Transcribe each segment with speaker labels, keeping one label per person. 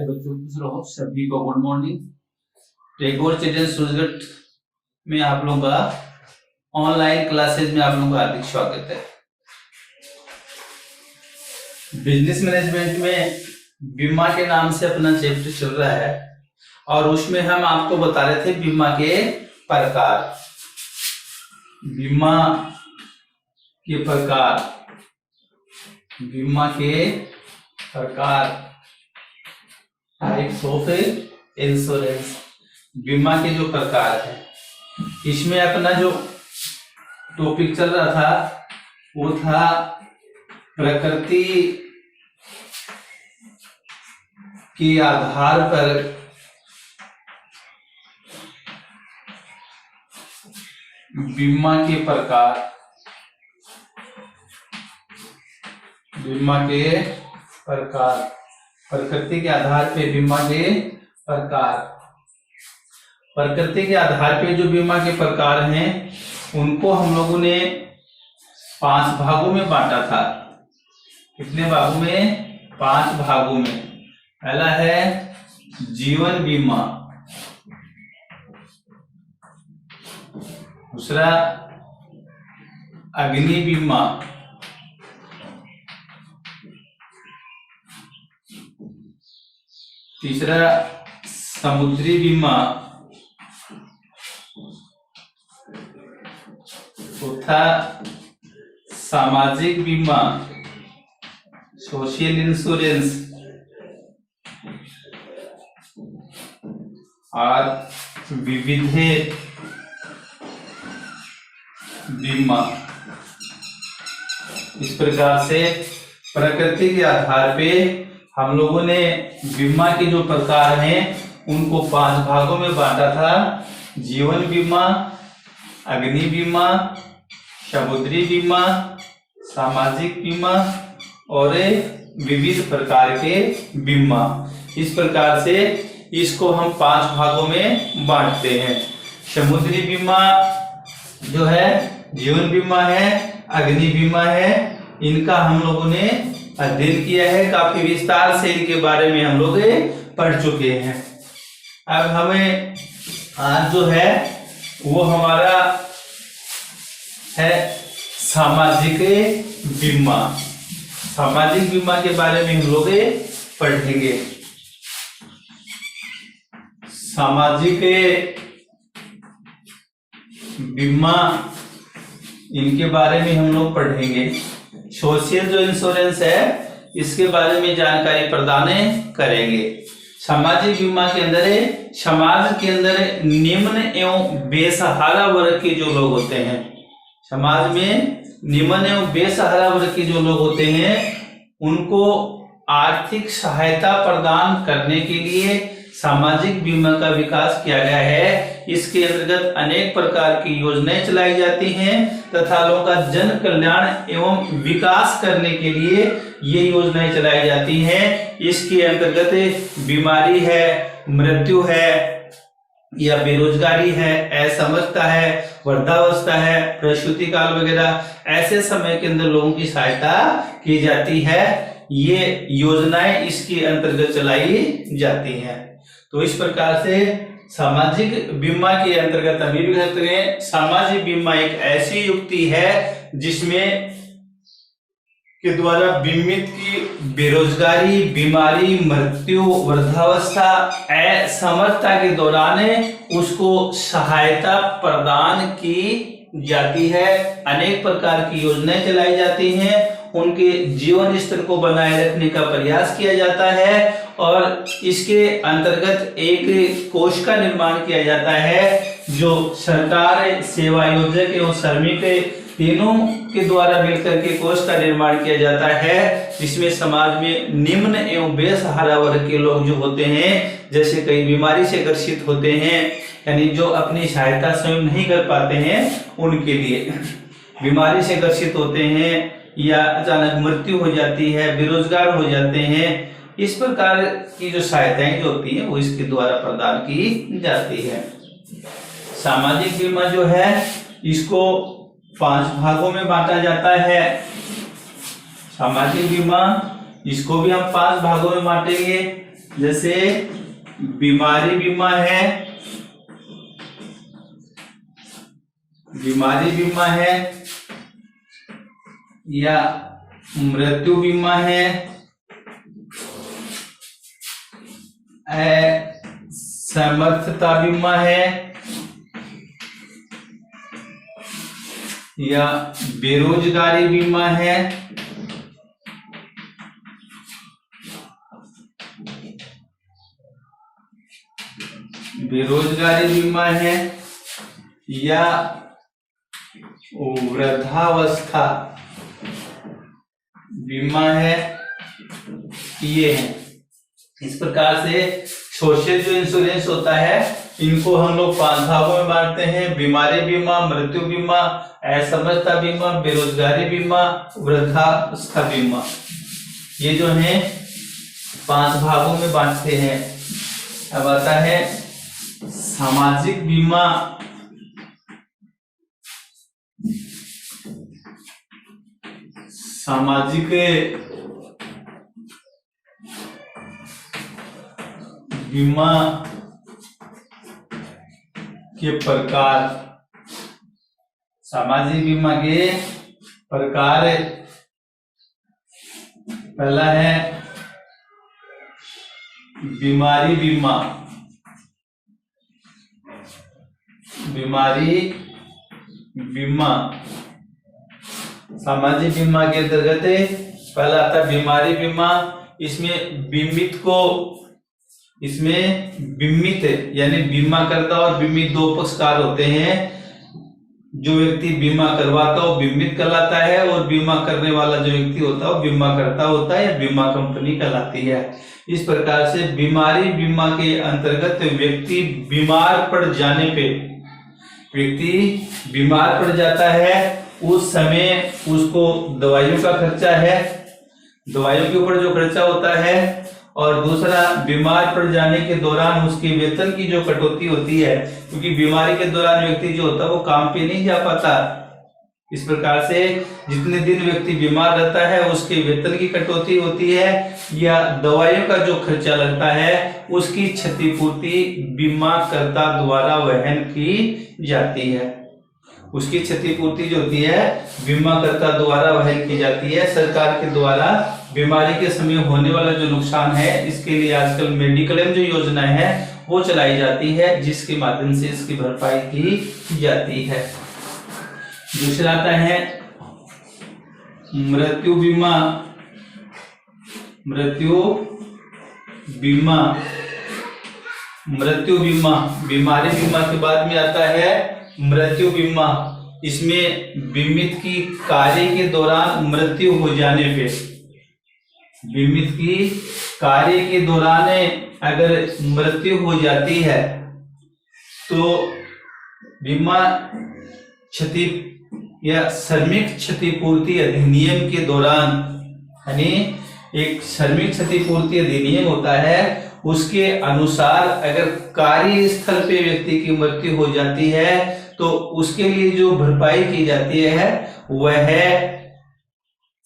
Speaker 1: प्यारे बच्चों खुश रहो। सभी को good morning. Tagore children Surajgarh में आप लोगों का ऑनलाइन क्लासेज में आप लोगों का हार्दिक स्वागत है। बिजनेस मैनेजमेंट में बीमा के नाम से अपना चैप्टर चल रहा है और उसमें हम आपको बता रहे थे बीमा के प्रकार। बीमा के प्रकार, बीमा के प्रकार, टाइप्स ऑफ इंश्योरेंस। बीमा के जो प्रकार है, इसमें अपना जो टॉपिक चल रहा था वो था प्रकृति के आधार पर बीमा के प्रकार। बीमा के प्रकार, प्रकृति के आधार पे बीमा के प्रकार। प्रकृति के आधार पे जो बीमा के प्रकार हैं उनको हम लोगों ने 5 भागों में बांटा था। कितने भागों में? 5 भागों में। पहला है जीवन बीमा, दूसरा अग्नि बीमा, तीसरा समुद्री बीमा, चौथा सामाजिक बीमा, सोशल इंश्योरेंस, और विविध बीमा। इस प्रकार से प्रकृति के आधार पे हम लोगों ने बीमा के जो प्रकार हैं उनको 5 भागों में बांटा था। जीवन बीमा, अग्नि बीमा, समुद्री बीमा, सामाजिक बीमा और विविध प्रकार के बीमा। इस प्रकार से इसको हम 5 भागों में बांटते हैं। समुद्री बीमा जो है, जीवन बीमा है, अग्नि बीमा है, इनका हम लोगों ने अध्ययन किया है। काफी विस्तार से इनके बारे में हम लोग पढ़ चुके हैं। अब हमें आज जो है वो हमारा है सामाजिक बीमा। सामाजिक बीमा के बारे में हम लोग पढ़ेंगे। सामाजिक बीमा, इनके बारे में हम लोग पढ़ेंगे। सोशल जो इंश्योरेंस है इसके बारे में जानकारी प्रदान करेंगे। सामाजिक बीमा के अंदर समाज के अंदर निम्न एवं बेसहारा वर्ग के जो लोग होते हैं, समाज में निम्न एवं बेसहारा वर्ग के जो लोग होते हैं उनको आर्थिक सहायता प्रदान करने के लिए सामाजिक बीमा का विकास किया गया है। इसके अंतर्गत अनेक प्रकार की योजनाएं चलाई जाती हैं तथा लोगों का जन कल्याण एवं विकास करने के लिए ये योजनाएं चलाई जाती हैं। इसके अंतर्गत बीमारी है, मृत्यु है या बेरोजगारी है, असमर्थता है, वृद्धावस्था है, प्रसूति काल वगैरह ऐसे समय के अंदर लोगों की सहायता की जाती है। ये योजनाएं इसके अंतर्गत चलाई जाती हैं। तो इस प्रकार से सामाजिक बीमा के अंतर्गत हम भी कहते हैं सामाजिक बीमा एक ऐसी युक्ति है जिसमें के द्वारा बीमित की बेरोजगारी, बीमारी, मृत्यु, वृद्धावस्था, असमर्थता के दौरान उसको सहायता प्रदान की जाती है। अनेक प्रकार की योजनाएं चलाई जाती हैं, उनके जीवन स्तर को बनाए रखने का प्रयास किया जाता है और इसके अंतर्गत एक कोष का निर्माण किया जाता है जो सरकार, सेवा योजक एवं श्रमिक तीनों के द्वारा मिलकर के कोष का निर्माण किया जाता है, जिसमें समाज में निम्न एवं बेसहारा वर्ग के लोग जो होते हैं, जैसे कई बीमारी से ग्रसित होते हैं, यानी जो अपनी सहायता स्वयं नहीं कर पाते हैं, उनके लिए बीमारी से ग्रसित होते हैं या अचानक मृत्यु हो जाती है, बेरोजगार हो जाते हैं, इस प्रकार की जो सहायताएं जो होती हैं वो इसके द्वारा प्रदान की जाती है। सामाजिक बीमा जो है इसको 5 भागों में बांटा जाता है। सामाजिक बीमा इसको भी हम 5 भागों में बांटेंगे। जैसे बीमारी बीमा है, बीमारी बीमा है या मृत्यु बीमा है, असमर्थता बीमा है या बेरोजगारी बीमा है, बेरोजगारी बीमा है या वृद्धावस्था बीमा है, ये है। इस प्रकार से सोशल जो इंश्योरेंस होता है इनको हम लोग 5 भागों में बांटते हैं: बीमारी बीमा, मृत्यु बीमा, असमर्थता बीमा, बेरोजगारी बीमा, वृद्धावस्था बीमा। ये जो है 5 भागों में बांटते हैं। अब आता है सामाजिक बीमा। सामाजिक बीमा के प्रकार। सामाजिक बीमा के प्रकार, पहला है बीमारी बीमा। बीमारी बीमा सामाजिक बीमा के अंतर्गत पहला आता है बीमारी बीमा। इसमें बीमित यानी बीमा करता और बीमित 2 पक्षकार होते हैं। जो व्यक्ति बीमा करवाता है वो बीमित कहलाता है और बीमा करने वाला जो व्यक्ति होता है वो बीमा करता होता है या बीमा कंपनी कहलाती है। इस प्रकार से बीमारी बीमा के अंतर्गत व्यक्ति बीमार पड़ जाने पे, व्यक्ति बीमार पड़ जाता है, उस समय उसको दवाइयों का खर्चा है, दवाइयों के ऊपर जो खर्चा होता है, और दूसरा बीमार पड़ जाने के दौरान उसके वेतन की जो कटौती होती है, क्योंकि बीमारी के दौरान व्यक्ति जो होता है वो काम पे नहीं जा पाता। इस प्रकार से जितने दिन व्यक्ति बीमार रहता है उसके वेतन की कटौती होती है या दवाइयों का जो खर्चा लगता है उसकी क्षतिपूर्ति बीमाकर्ता द्वारा वहन की जाती है। उसकी क्षतिपूर्ति जो होती है बीमाकर्ता द्वारा वहन की जाती है। सरकार के द्वारा बीमारी के समय होने वाला जो नुकसान है इसके लिए आजकल मेडिकल जो योजना है वो चलाई जाती है, जिसके माध्यम से इसकी भरपाई की जाती है। दूसरा आता है मृत्यु बीमा। मृत्यु बीमा, मृत्यु बीमा बीमारी बीमा के बाद में आता है मृत्यु बीमा। इसमें बीमित की कार्य के दौरान मृत्यु हो जाने पे, बीमित की कार्य के दौरान अगर मृत्यु हो जाती है तो बीमा क्षति या श्रमिक क्षतिपूर्ति अधिनियम के दौरान, यानी एक श्रमिक क्षतिपूर्ति अधिनियम होता है, उसके अनुसार अगर कार्य स्थल पे व्यक्ति की मृत्यु हो जाती है तो उसके लिए जो भरपाई की जाती है वह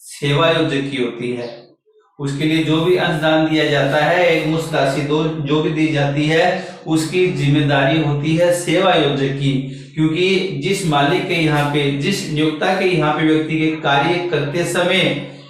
Speaker 1: सेवा योजक की होती है। उसके लिए जो भी अंशदान दिया जाता है, एक मुश्त राशि जो भी दी जाती है उसकी जिम्मेदारी होती है सेवा योजक की, क्योंकि जिस मालिक के यहाँ पे, जिस नियोक्ता के यहाँ पे व्यक्ति के कार्य करते समय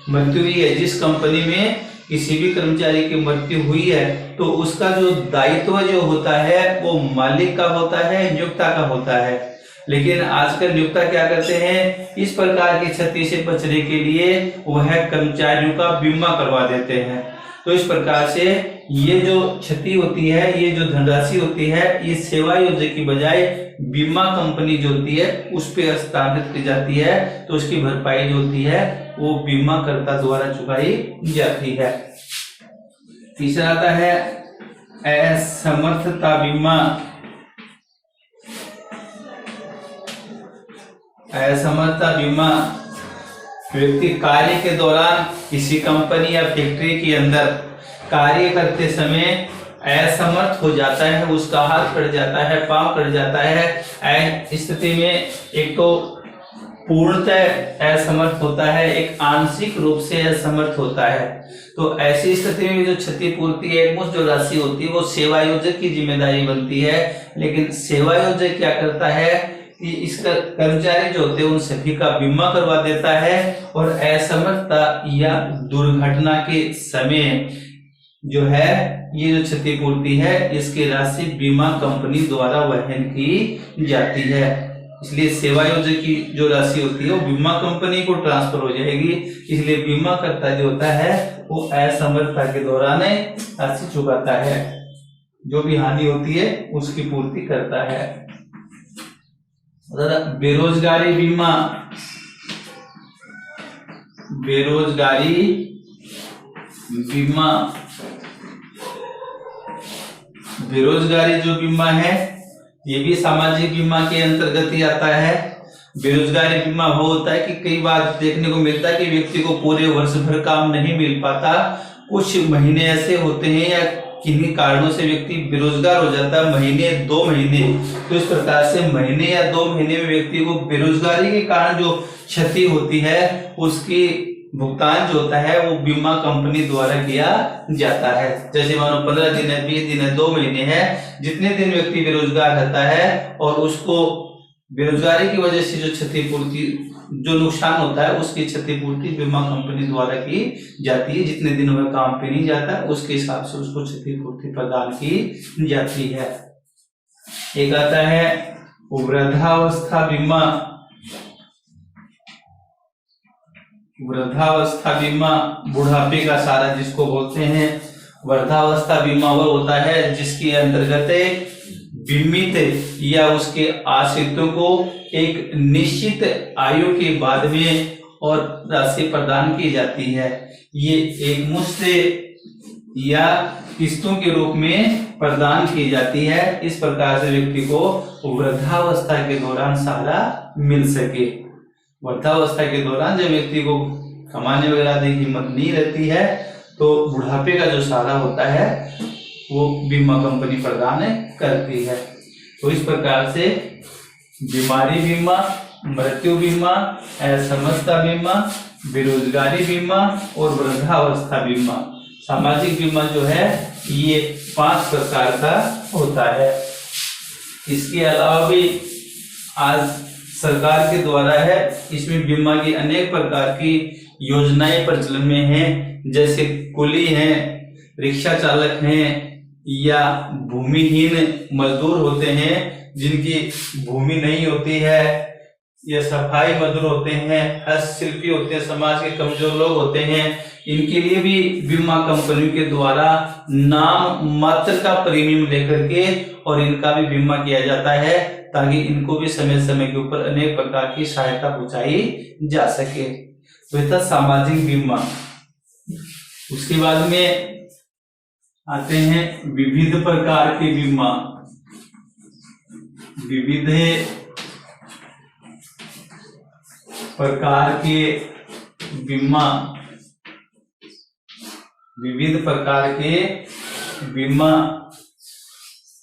Speaker 1: मृत्यु हुई है, जिस कंपनी में किसी भी कर्मचारी की मृत्यु हुई है तो उसका जो दायित्व जो होता है वो मालिक का होता है, नियोक्ता का होता है। लेकिन आजकल नियोक्ता क्या करते हैं, इस प्रकार की क्षति से बचने के लिए वह कर्मचारियों का बीमा करवा देते हैं। तो इस प्रकार से ये जो क्षति होती है, ये जो धनराशि होती है, ये सेवा योजक की बजाय बीमा कंपनी जो होती है उस पर हस्तांतरित की जाती है, तो उसकी भरपाई जो होती है वो बीमाकर्ता द्वारा चुकाई जाती है। तीसरा आता है असमर्थता बीमा। असमर्थता बीमा व्यक्ति कार्य के दौरान किसी कंपनी या फैक्ट्री के अंदर कार्य करते समय असमर्थ हो जाता है, उसका हाथ कट जाता है, पांव कट जाता है। इस स्थिति में एक तो पूर्णतः असमर्थ होता है, एक आंशिक रूप से असमर्थ होता है। तो ऐसी स्थिति में जो क्षतिपूर्ति है, एकमुश्त जो राशि होती है वो सेवायोजक की जिम्मेदारी बनती है। लेकिन सेवायोजक क्या करता है कि इसका कर्मचारी जो होते हैं उन सभी का बीमा करवा देता है और असमर्थता या दुर्घटना के समय जो है ये जो क्षतिपूर्ति है इसकी राशि बीमा कंपनी द्वारा वहन की जाती है। इसलिए सेवायोजक की जो राशि होती है वो बीमा कंपनी को ट्रांसफर हो जाएगी। इसलिए बीमा करता जो होता है वो असमर्थता के दौरान राशि चुकाता है, जो भी हानि होती है उसकी पूर्ति करता है। बेरोजगारी बीमा, बेरोजगारी बीमा, बेरोजगारी जो बीमा है ये भी सामाजिक बीमा के अंतर्गत ही आता है। बेरोजगारी बीमा वो होता है कि कई बार देखने को मिलता है कि व्यक्ति को पूरे वर्ष भर काम नहीं मिल पाता, कुछ महीने ऐसे होते हैं या किन्हीं कारणों से व्यक्ति बेरोजगार हो जाता है, महीने 2 महीने। तो इस प्रकार से महीने या 2 महीने में व्यक्ति को बेरोजगारी के कारण जो क्षति होती है उसकी भुगतान जो होता है वो बीमा कंपनी द्वारा किया जाता है। जैसे मानो 15 दिन है, 20 दिन है, 2 महीने है, जितने दिन व्यक्ति बेरोजगार रहता है और उसको बेरोजगारी की वजह से जो क्षतिपूर्ति, जो नुकसान होता है उसकी क्षतिपूर्ति बीमा कंपनी द्वारा की जाती है। जितने दिन वह काम पे नहीं जाता उसके हिसाब से उसको क्षतिपूर्ति प्रदान की जाती है। एक आता है वृद्धावस्था बीमा। वृद्धावस्था बीमा बुढ़ापे का सहारा जिसको बोलते हैं। वृद्धावस्था बीमा वह होता है जिसके अंतर्गत बीमित या उसके आश्रितों को एक निश्चित आयु के बाद में और राशि प्रदान की जाती है। ये एक मुश्त या किस्तों के रूप में प्रदान की जाती है। इस प्रकार से व्यक्ति को वृद्धावस्था के दौरान सहारा मिल सके। वृद्धावस्था के दौरान जब व्यक्ति को कमाने वगैरह की हिम्मत नहीं रहती है तो बुढ़ापे का जो सहारा होता है वो बीमा कंपनी प्रदान करती है। तो इस प्रकार से बीमारी बीमा, मृत्यु बीमा, असमर्थता बीमा, बेरोजगारी बीमा और वृद्धावस्था बीमा, सामाजिक बीमा जो है ये 5 प्रकार का होता है। इसके अलावा भी आज सरकार के द्वारा है इसमें बीमा की अनेक प्रकार की योजनाएं प्रचलन में हैं। जैसे कुली हैं, रिक्शा चालक हैं या भूमिहीन मजदूर होते हैं जिनकी भूमि नहीं होती है, या सफाई मजदूर होते हैं, हस्तशिल्पी होते हैं, समाज के कमजोर लोग होते हैं, इनके लिए भी बीमा कंपनियों के द्वारा नाम मात्र का प्रीमियम लेकर के और इनका भी बीमा किया जाता है ताकि इनको भी समय समय के ऊपर अनेक प्रकार की सहायता पहुंचाई जा सके। तो यह था सामाजिक बीमा। उसके बाद में आते हैं विविध प्रकार के बीमा। विविध प्रकार के बीमा, विविध प्रकार के बीमा,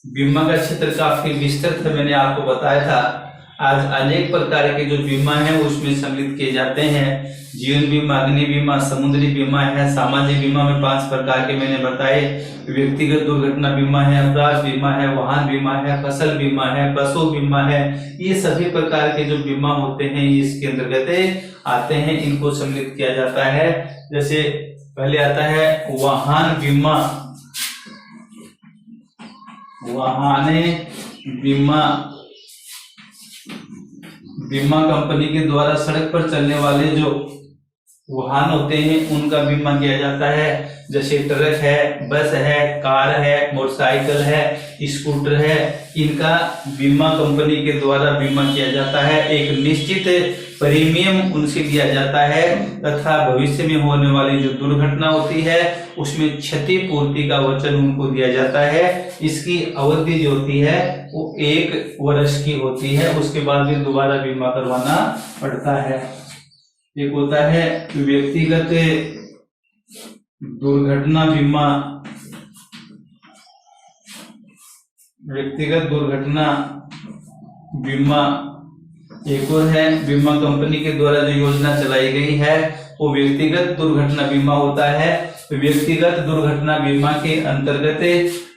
Speaker 1: बीमा का क्षेत्र काफी विस्तृत है, मैंने आपको बताया था। आज अनेक प्रकार के जो बीमा है उसमें सम्मिलित किए जाते हैं। जीवन बीमा, अग्नि बीमा, समुद्री बीमा है। सामाजिक बीमा में 5 प्रकार के मैंने बताए। व्यक्तिगत दुर्घटना बीमा है, अपराध बीमा है, वाहन बीमा है, फसल बीमा है, पशु बीमा है। ये सभी प्रकार के जो बीमा होते हैं इसके अंतर्गत आते हैं, इनको सम्मिलित किया जाता है। जैसे पहले आता है वाहन बीमा। वाहन बीमा, बीमा कंपनी के द्वारा सड़क पर चलने वाले जो वाहन होते हैं उनका बीमा किया जाता है। जैसे ट्रक है, बस है, कार है, मोटरसाइकिल है, स्कूटर है, इनका बीमा कंपनी के द्वारा बीमा किया जाता है। एक निश्चित प्रीमियम उनसे लिया जाता है तथा भविष्य में होने वाली जो दुर्घटना होती है उसमें क्षतिपूर्ति का वचन उनको दिया जाता है। इसकी अवधि जो होती है वो 1 वर्ष की होती है, उसके बाद भी दोबारा बीमा करवाना पड़ता है। एक होता है व्यक्तिगत दुर्घटना बीमा। व्यक्तिगत दुर्घटना बीमा एक और है, बीमा कंपनी के द्वारा जो योजना चलाई गई है वो व्यक्तिगत दुर्घटना बीमा होता है। व्यक्तिगत दुर्घटना बीमा के अंतर्गत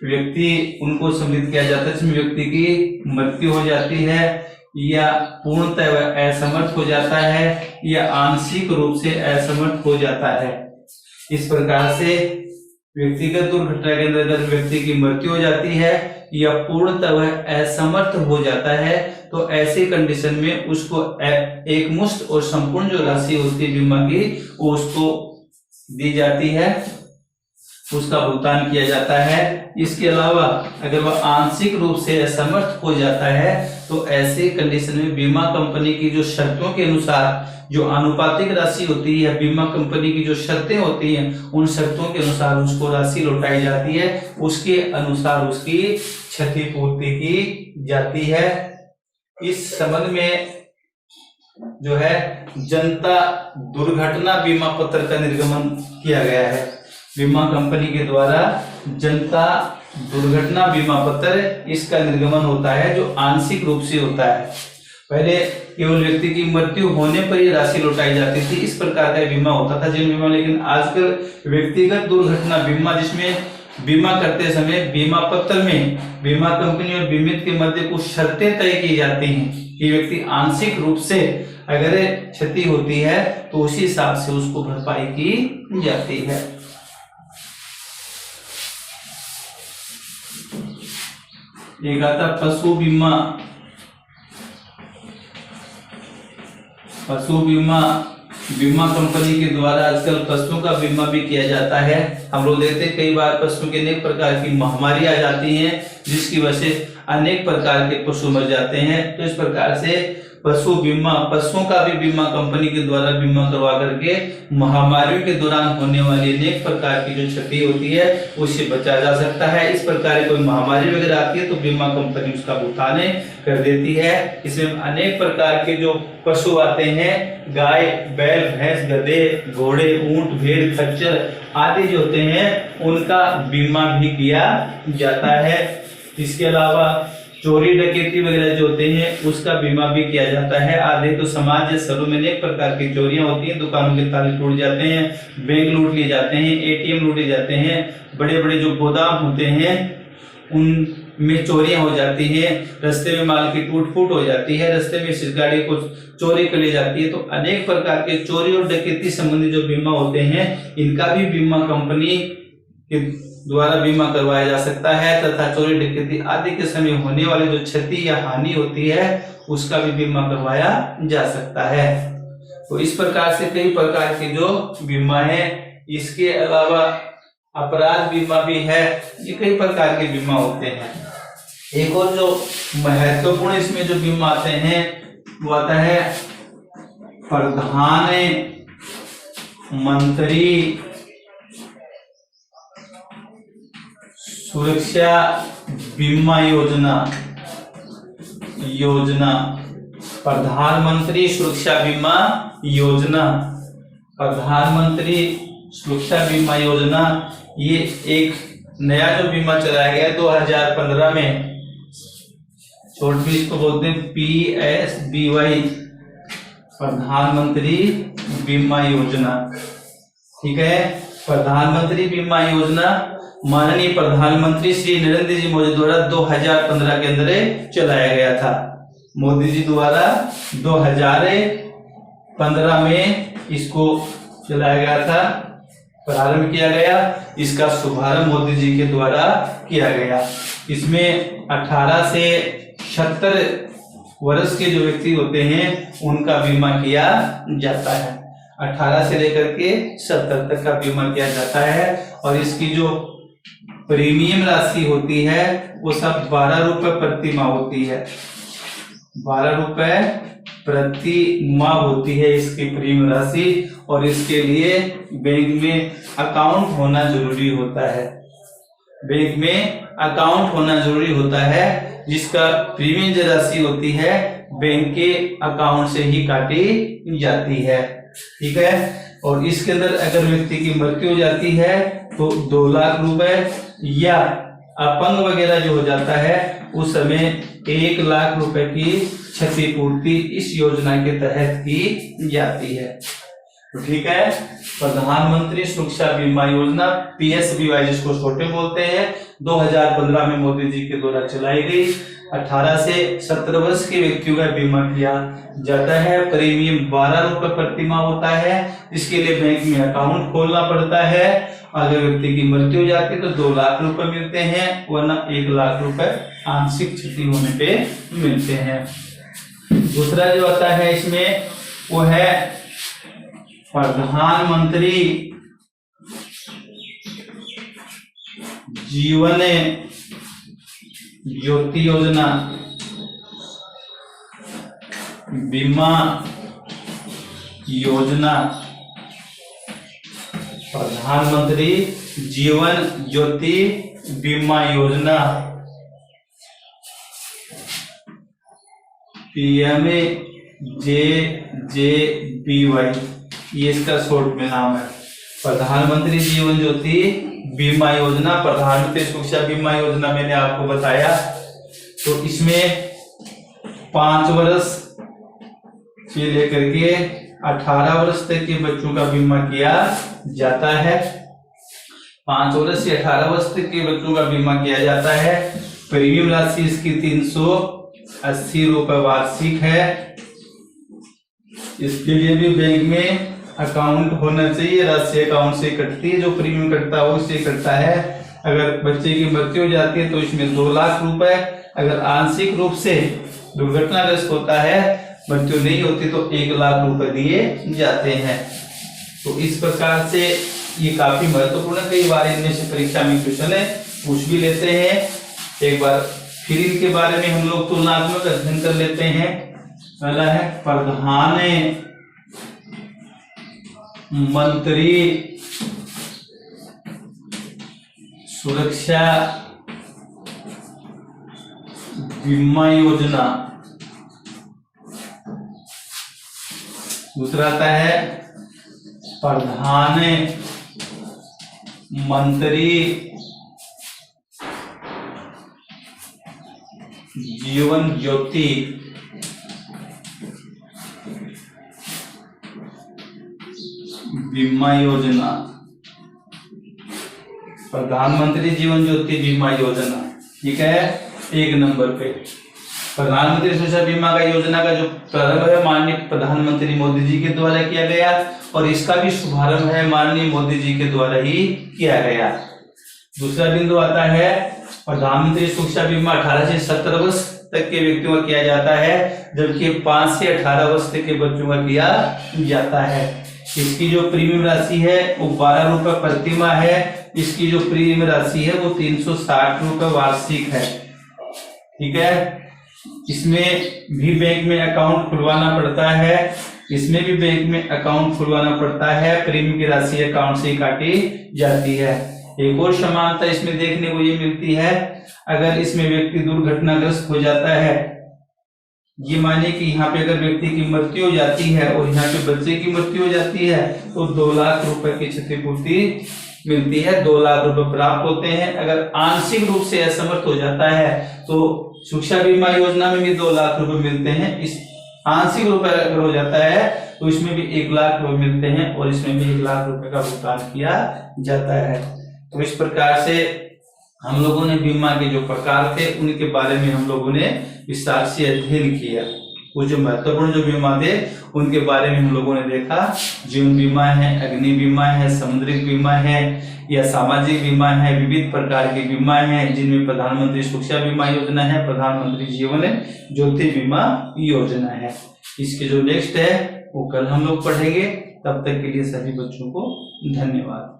Speaker 1: व्यक्ति उनको सम्मिलित किया जाता है जिसमें व्यक्ति की मृत्यु हो जाती है या पूर्णतः असमर्थ हो जाता है या आंशिक रूप से असमर्थ हो जाता है। इस प्रकार से व्यक्तिगत दुर्घटना के अंतर्गत व्यक्ति की मृत्यु हो जाती है या पूर्णतः असमर्थ हो जाता है, तो ऐसी कंडीशन में उसको एक मुश्त और संपूर्ण जो राशि होती है बीमा की वो उसको दी जाती है, उसका भुगतान किया जाता है। इसके अलावा अगर वह आंशिक रूप से असमर्थ हो जाता है तो ऐसे कंडीशन में बीमा कंपनी की जो शर्तों के अनुसार जो आनुपातिक राशि होती है, बीमा कंपनी की जो शर्तें होती हैं उन शर्तों के अनुसार उसको राशि लौटाई जाती है, उसके अनुसार उसकी क्षतिपूर्ति की जाती है। इस संबंध में जो है जनता दुर्घटना बीमा पत्र का निर्गमन किया गया है। बीमा कंपनी के द्वारा जनता दुर्घटना बीमा पत्र इसका निर्गमन होता है जो आंशिक रूप से होता है। पहले केवल व्यक्ति की मृत्यु होने पर ही राशि लौटाई जाती थी, इस प्रकार का बीमा होता था जीवन बीमा। लेकिन आजकल व्यक्तिगत दुर्घटना बीमा जिसमें बीमा करते समय बीमा पत्र में बीमा कंपनी और बीमित के मध्य कुछ शर्तें तय की जाती हैं कि व्यक्ति आंशिक रूप से अगर क्षति होती है तो उसी हिसाब से उसको भरपाई की जाती है। एक आता पशु बीमा। पशु बीमा बीमा कंपनी के द्वारा आजकल पशुओं का बीमा भी किया जाता है। हम लोग देखते हैं कई बार पशुओं के अनेक प्रकार की महामारी आ जाती है जिसकी वजह से अनेक प्रकार के पशु मर जाते हैं। तो इस प्रकार से पशु बीमा, पशुओं का भी बीमा कंपनी के द्वारा बीमा करवा करके महामारियों के दौरान होने वाली अनेक प्रकार की जो क्षति होती है उससे बचा जा सकता है। इस प्रकार कोई महामारी वगैरह आती है तो बीमा कंपनी उसका भुगतान कर देती है। इसमें अनेक प्रकार के जो पशु आते हैं, गाय, बैल, भैंस, गधे, घोड़े, ऊंट, भेड़, खच्चर आदि जो होते हैं उनका बीमा भी किया जाता है। इसके अलावा चोरी डकैती वगैरह जो होते हैं उसका बीमा भी किया जाता है। आधे तो समाज या शहरों में अनेक प्रकार की चोरियां होती हैं, दुकानों के ताले टूट जाते हैं, बैंक लूट लिए जाते हैं, एटीएम लूटे जाते हैं, बड़े बड़े जो गोदाम होते हैं उनमें चोरियां हो जाती हैं, रास्ते में माल की टूट फूट हो जाती है, रास्ते में इस गाड़ी को चोरी कर ली जाती है। तो अनेक प्रकार के चोरी और डकैती संबंधी जो बीमा होते हैं इनका भी बीमा कंपनी के द्वारा बीमा करवाया जा सकता है तथा चोरी डकैती आदि के समय होने वाली जो क्षति या हानि होती है उसका भी बीमा करवाया जा सकता है। तो इस प्रकार से कई प्रकार के जो बीमा है। इसके अलावा अपराध बीमा भी है। ये कई प्रकार के बीमा होते हैं। एक और जो महत्वपूर्ण इसमें जो बीमा आते हैं वो आता है प्रधानमंत्री सुरक्षा बीमा योजना। प्रधानमंत्री सुरक्षा बीमा योजना, प्रधानमंत्री सुरक्षा बीमा योजना ये एक नया जो बीमा चलाया गया 2015 में, शॉर्ट में इसको बोलते हैं PSBY, प्रधानमंत्री बीमा योजना। ठीक है, प्रधानमंत्री बीमा योजना माननीय प्रधानमंत्री श्री नरेंद्र जी मोदी द्वारा 2015 के अंदर चलाया गया था। मोदी जी द्वारा 2015 में इसको चलाया गया था, प्रारंभ किया गया। इसका शुभारंभ मोदी जी के द्वारा किया गया। इसमें 18 से 76 वर्ष के जो व्यक्ति होते हैं उनका बीमा किया जाता है। 18 से लेकर के 70 तक का बीमा किया जाता है। और इसकी जो प्रीमियम राशि होती है वो सब 12 रुपए प्रति माह होती है। 12 रुपए प्रति माह होती है इसकी प्रीमियम राशि। और इसके लिए बैंक में अकाउंट होना जरूरी होता है। बैंक में अकाउंट होना जरूरी होता है, जिसका प्रीमियम जो राशि होती है बैंक के अकाउंट से ही काटी जाती है। ठीक है, और इसके अंदर अगर व्यक्ति की मृत्यु हो जाती है तो 2 लाख रुपए, या अपंग वगैरह जो हो जाता है उस समय 1 लाख रुपए की क्षतिपूर्ति इस योजना के तहत की जाती है। तो ठीक है, प्रधानमंत्री सुरक्षा बीमा योजना PSBY जिसको छोटे बोलते हैं, 2015 में मोदी जी के द्वारा चलाई गई। 18 से 17 वर्ष के व्यक्तियों का बीमा किया जाता है। प्रीमियम 12 रुपए प्रति माह होता है। इसके लिए बैंक में अकाउंट खोलना पड़ता है। अगर व्यक्ति की मृत्यु हो जाती है तो 2 लाख रुपए मिलते हैं, वरना 1 लाख रुपए आंशिक क्षति होने पे मिलते हैं। दूसरा जो आता है इसमें वो है प्रधानमंत्री जीवन ज्योति योजना बीमा योजना। प्रधानमंत्री जीवन ज्योति बीमा योजना PMJJBY, ये इसका शॉर्ट में नाम है। प्रधानमंत्री जीवन ज्योति बीमा योजना, प्रधानमंत्री सुरक्षा बीमा योजना मैंने आपको बताया। तो इसमें 5 वर्ष से लेकर के 18 वर्ष तक के बच्चों का बीमा किया जाता है। 5 वर्ष से 18 वर्ष तक के बच्चों का बीमा किया जाता है। प्रीमियम राशि इसकी 380 रुपए वार्षिक है। इसके लिए भी बैंक में अकाउंट होना चाहिए। राशि अकाउंट से कटती है, जो प्रीमियम कटता है वो इससे कटता है। अगर बच्चे की मृत्यु हो जाती है तो इसमें 2 लाख रुपए, अगर आंशिक रूप से दुर्घटनाग्रस्त होता है, मृत्यु नहीं होती तो 1 लाख रुपए दिए जाते हैं। तो इस प्रकार से ये काफी महत्वपूर्ण है। कई बार इनमें से परीक्षा में क्वेश्चन है, पूछ भी लेते हैं। एक बार फिर इनके बारे में हम लोग तुलनात्मक अध्ययन कर लेते हैं। पहला है प्रधानमंत्री सुरक्षा बीमा योजना। दूसरा आता है प्रधानमंत्री जीवन ज्योति बीमा योजना। प्रधानमंत्री जीवन ज्योति बीमा योजना, ठीक है। 1 नंबर पे प्रधानमंत्री सुरक्षा बीमा का योजना का जो प्रारंभ है माननीय प्रधानमंत्री मोदी जी के द्वारा किया गया, और इसका भी शुभारंभ है माननीय मोदी जी के द्वारा ही किया गया। दूसरा बिंदु आता है प्रधानमंत्री सुरक्षा बीमा 18 से 17 वर्ष तक के व्यक्तियों का किया जाता है, जबकि 5 से 18 वर्ष तक के बच्चों का किया जाता है। इसकी जो प्रीमियम राशि है वो 12 रुपए प्रति माह है। इसकी जो प्रीमियम राशि है वो 360 रुपए वार्षिक है, ठीक है। इसमें भी बैंक में अकाउंट खुलवाना पड़ता है। इसमें भी बैंक में अकाउंट खुलवाना पड़ता है। प्रीमियम की राशि अकाउंट से काटी जाती है। एक और समानता इसमें देखने को ये मिलती है, अगर इसमें व्यक्ति दुर्घटनाग्रस्त हो जाता है, ये माने कि यहाँ पे अगर व्यक्ति की मृत्यु हो जाती है और यहाँ पे बच्चे की मृत्यु हो जाती है, तो 2 लाख रुपए की क्षतिपूर्ति मिलती है, 2 लाख रुपए प्राप्त होते हैं। अगर आंशिक रूप से असमर्थ हो जाता है तो सुरक्षा बीमा योजना में भी 2 लाख रुपए मिलते हैं। इस आंशिक रूप अगर हो जाता है तो इसमें भी 1 लाख रुपए मिलते हैं, और इसमें भी 1 लाख रुपए का भुगतान किया जाता है। तो इस प्रकार से हम लोगों ने बीमा के जो प्रकार थे उनके बारे में हम लोगों ने विस्तार से अध्ययन किया। वो जो महत्वपूर्ण जो बीमा थे उनके बारे में हम लोगों ने देखा। जीवन बीमा है, अग्नि बीमा है, समुद्रिक बीमा है या सामाजिक बीमा है, विविध प्रकार की बीमा है, जिनमें प्रधानमंत्री सुरक्षा बीमा योजना है, प्रधानमंत्री जीवन ज्योति बीमा योजना है। इसके जो नेक्स्ट है वो कल हम लोग पढ़ेंगे। तब तक के लिए सभी बच्चों को धन्यवाद।